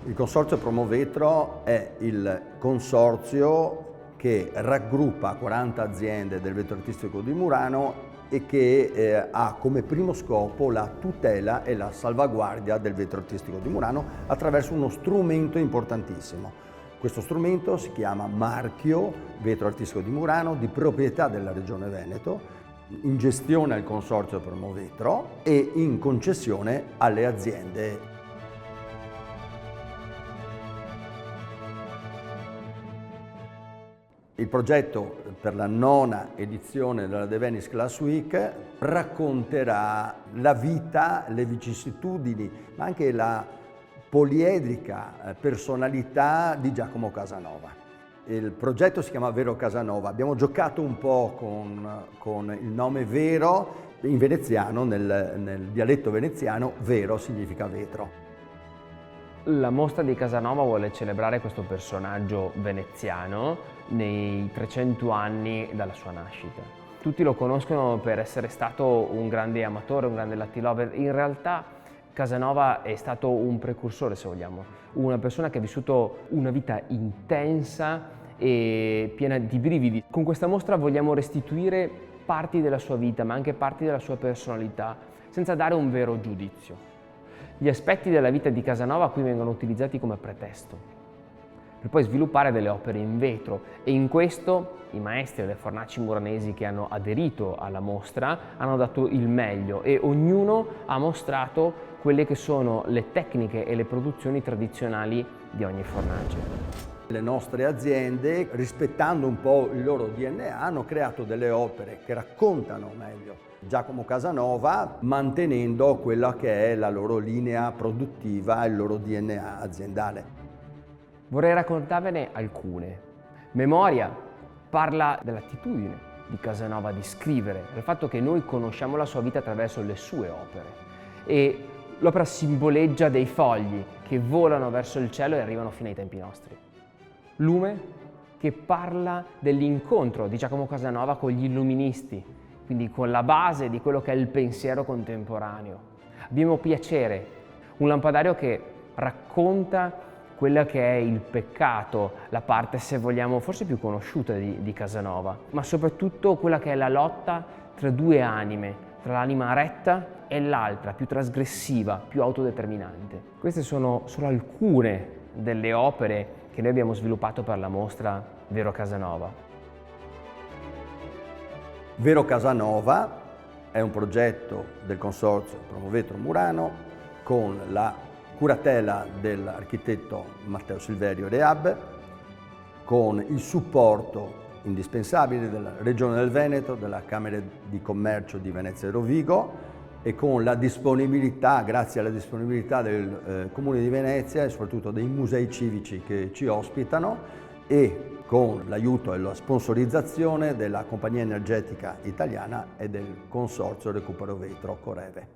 Il Consorzio Promovetro è il consorzio che raggruppa 40 aziende del vetro artistico di Murano e che ha come primo scopo la tutela e la salvaguardia del vetro artistico di Murano attraverso uno strumento importantissimo. Questo strumento si chiama Marchio Vetro Artistico di Murano, di proprietà della Regione Veneto, in gestione al Consorzio Promovetro e in concessione alle aziende. Il progetto per la 9ª edizione della The Venice Glass Week racconterà la vita, le vicissitudini, ma anche la poliedrica personalità di Giacomo Casanova. Il progetto si chiama Vero Casanova. Abbiamo giocato un po' con il nome Vero, in veneziano, nel dialetto veneziano, Vero significa vetro. La mostra di Casanova vuole celebrare questo personaggio veneziano nei 300 anni dalla sua nascita. Tutti lo conoscono per essere stato un grande amatore, un grande Latin lover. In realtà Casanova è stato un precursore, se vogliamo, una persona che ha vissuto una vita intensa e piena di brividi. Con questa mostra vogliamo restituire parti della sua vita, ma anche parti della sua personalità, senza dare un vero giudizio. Gli aspetti della vita di Casanova qui vengono utilizzati come pretesto, per poi sviluppare delle opere in vetro, e in questo i maestri e le fornaci muranesi che hanno aderito alla mostra hanno dato il meglio e ognuno ha mostrato quelle che sono le tecniche e le produzioni tradizionali di ogni fornace. Le nostre aziende, rispettando un po' il loro DNA, hanno creato delle opere che raccontano meglio Giacomo Casanova, mantenendo quella che è la loro linea produttiva, il loro DNA aziendale. Vorrei raccontarvene alcune. Memoria parla dell'attitudine di Casanova di scrivere, del fatto che noi conosciamo la sua vita attraverso le sue opere, e l'opera simboleggia dei fogli che volano verso il cielo e arrivano fino ai tempi nostri. Lume, che parla dell'incontro di Giacomo Casanova con gli illuministi, quindi con la base di quello che è il pensiero contemporaneo. Abbiamo Piacere, un lampadario che racconta quella che è il peccato, la parte, se vogliamo, forse più conosciuta di Casanova, ma soprattutto quella che è la lotta tra due anime, tra l'anima retta e l'altra, più trasgressiva, più autodeterminante. Queste sono solo alcune delle opere che noi abbiamo sviluppato per la mostra Vero Casanova. Vero Casanova è un progetto del Consorzio Promovetro Murano con la curatela dell'architetto Matteo Silverio Reab, con il supporto indispensabile della Regione del Veneto, della Camera di Commercio di Venezia e Rovigo, e con la disponibilità, grazie alla disponibilità del Comune di Venezia e soprattutto dei musei civici che ci ospitano, e con l'aiuto e la sponsorizzazione della Compagnia Energetica Italiana e del Consorzio Recupero Vetro Coreve.